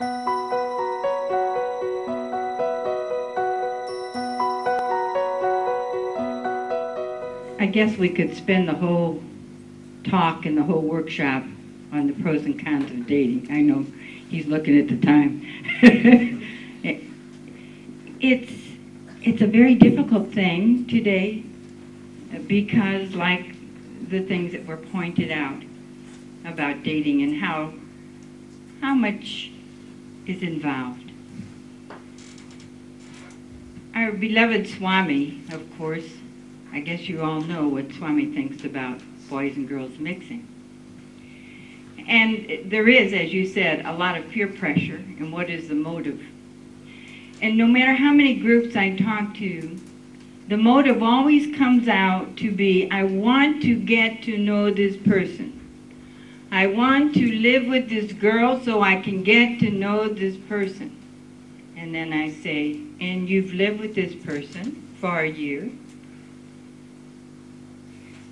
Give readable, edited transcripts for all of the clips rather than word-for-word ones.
I guess we could spend the whole talk and the whole workshop on the pros and cons of dating. I know he's looking at the time. it's it's a very difficult thing today because, like the things that were pointed out about dating and how much is involved. Our beloved Swami, of course, I guess you all know what Swami thinks about boys and girls mixing. And there is, as you said, a lot of peer pressure, and what is the motive? And no matter how many groups I talk to, the motive always comes out to be, I want to get to know this person. I want to live with this girl so I can get to know this person. And then I say, and you've lived with this person for a year?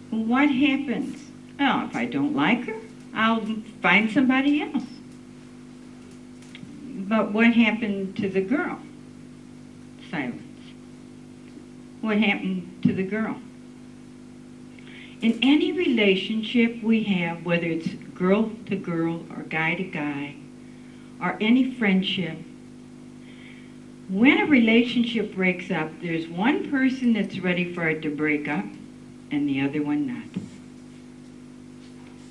What happens? Oh, if I don't like her, I'll find somebody else. But what happened to the girl? Silence. What happened to the girl? In any relationship we have, whether it's girl to girl or guy to guy, or any friendship, when a relationship breaks up, there's one person that's ready for it to break up and the other one not.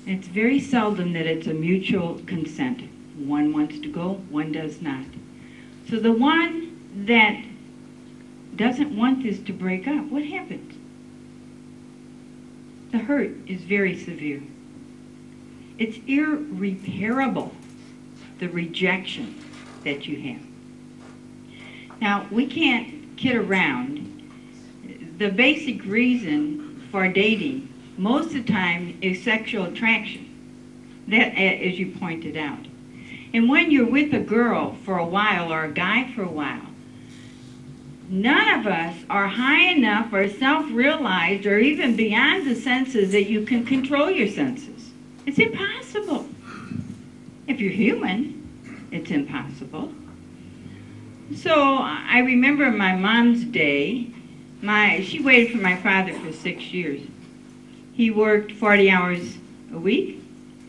It's very seldom that it's a mutual consent. One wants to go, one does not. So the one that doesn't want this to break up, what happens? The hurt is very severe. It's irreparable, the rejection that you have. Now, we can't kid around. The basic reason for dating most of the time is sexual attraction, that, as you pointed out. And when you're with a girl for a while or a guy for a while, none of us are high enough or self-realized or even beyond the senses that you can control your senses. It's impossible. If you're human, it's impossible. So I remember my mom's day. She waited for my father for 6 years. He worked 40 hours a week.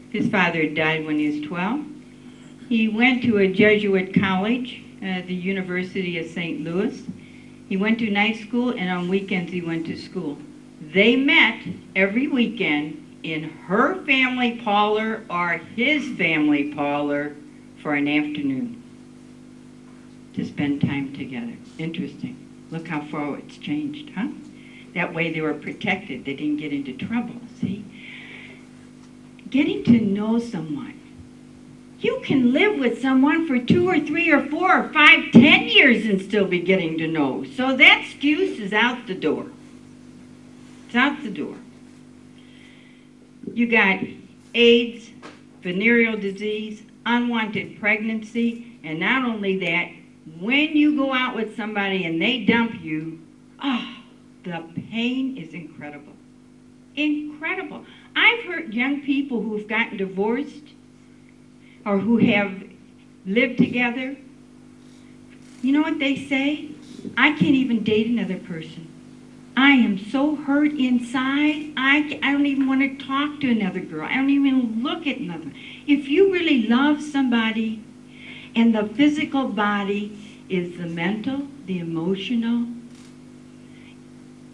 His father had died when he was 12. He went to a Jesuit college, the University of St. Louis. He went to night school, and on weekends he went to school. They met every weekend in her family parlor or his family parlor for an afternoon to spend time together. Interesting. Look how far it's changed, huh? That way they were protected. They didn't get into trouble, see? Getting to know someone. You can live with someone for 2 or 3 or 4 or 5, 10 years and still be getting to know. So that excuse is out the door. It's out the door. You got AIDS, venereal disease, unwanted pregnancy, and not only that, when you go out with somebody and they dump you, the pain is incredible. Incredible. I've heard young people who've gotten divorced or who have lived together, you know what they say? I can't even date another person. I am so hurt inside, I don't even want to talk to another girl. I don't even look at another. If you really love somebody, and the physical body is the mental, the emotional,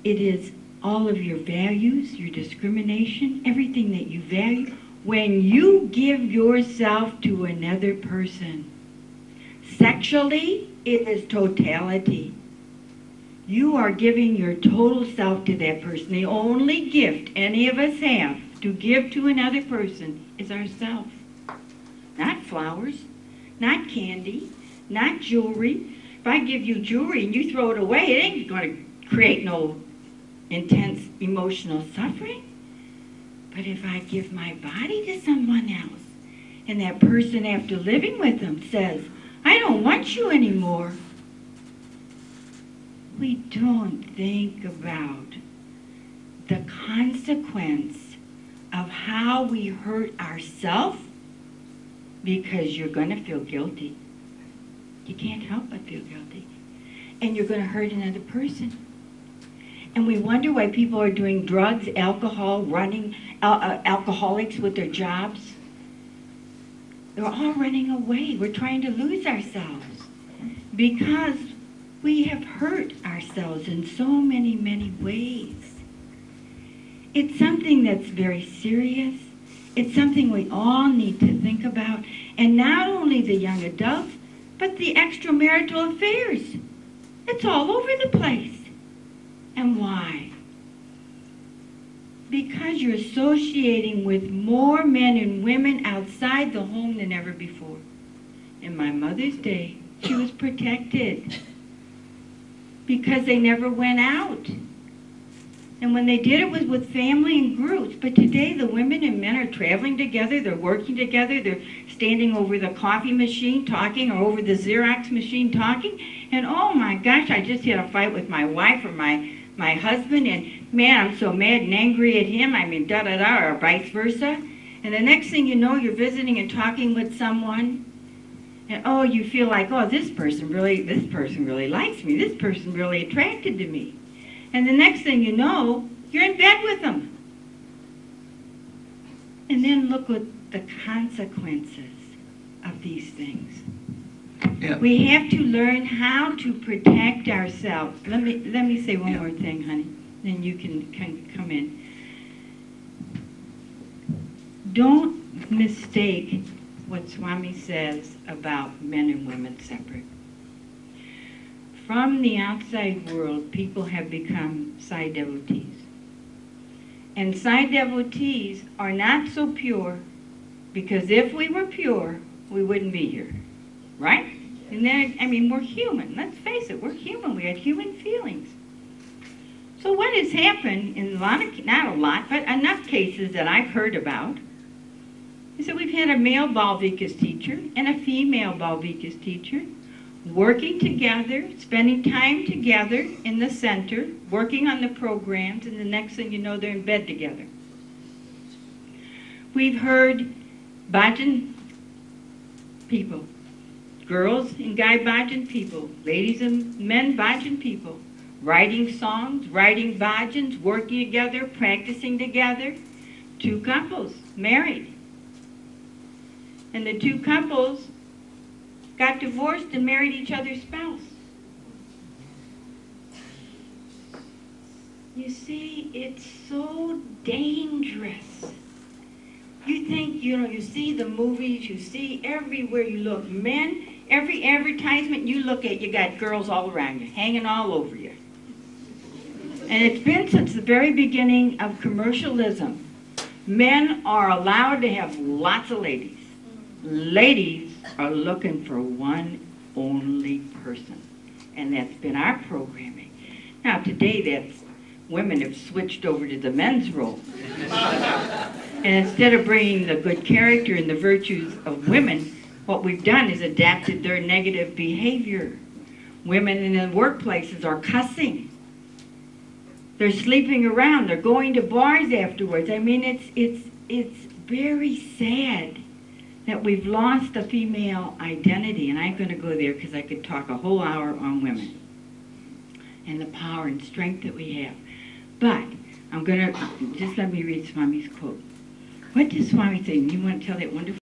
it is all of your values, your discrimination, everything that you value. When you give yourself to another person, sexually, it is totality. You are giving your total self to that person. The only gift any of us have to give to another person is ourselves. Not flowers, not candy, not jewelry. If I give you jewelry and you throw it away, it ain't going to create no intense emotional suffering. But if I give my body to someone else, and that person after living with them says, I don't want you anymore, we don't think about the consequence of how we hurt ourselves, because you're going to feel guilty. You can't help but feel guilty. And you're going to hurt another person. And we wonder why people are doing drugs, alcohol, running, alcoholics with their jobs. They're all running away. We're trying to lose ourselves because we have hurt ourselves in so many, many ways. It's something that's very serious. It's something we all need to think about. And not only the young adults, but the extramarital affairs. It's all over the place. And why? Because you're associating with more men and women outside the home than ever before. In my mother's day, she was protected because they never went out. And when they did, it was with family and groups. But today, the women and men are traveling together, they're working together, they're standing over the coffee machine talking or over the Xerox machine talking. And oh my gosh, I just had a fight with my wife or my husband, and man, I'm so mad and angry at him, I mean, da-da-da, or vice versa. And the next thing you know, you're visiting and talking with someone, and oh, you feel like, oh, this person really likes me, this person really attracted to me. And the next thing you know, you're in bed with them. And then look at the consequences of these things. Yeah. We have to learn how to protect ourselves. Let me say one more thing, honey, then you can come in. Don't mistake what Swami says about men and women separate. From the outside world, people have become Sai devotees. And Sai devotees are not so pure, because if we were pure, we wouldn't be here. Right? And then, I mean, we're human. Let's face it, we're human. We have human feelings. So what has happened in a lot of, not a lot, but enough cases that I've heard about, is that we've had a male Balvikas teacher and a female Balvikas teacher working together, spending time together in the center, working on the programs, and the next thing you know, they're in bed together. We've heard bhajan people, girls and guy bhajan people, ladies and men bhajan people, writing songs, writing bhajans, working together, practicing together. Two couples, married. And the two couples got divorced and married each other's spouse. You see, it's so dangerous. You think, you see the movies, you see everywhere you look, men, every advertisement you look at, you got girls all around you, hanging all over you. And it's been since the very beginning of commercialism. Men are allowed to have lots of ladies. Ladies are looking for one only person. And that's been our programming. Now today, women have switched over to the men's role. And instead of bringing the good character and the virtues of women, what we've done is adapted their negative behavior. Women in the workplaces are cussing. They're sleeping around. They're going to bars afterwards. I mean, it's very sad that we've lost the female identity. And I'm going to go there because I could talk a whole hour on women and the power and strength that we have. But I'm going to, just let me read Swami's quote. What does Swami say? You want to tell that wonderful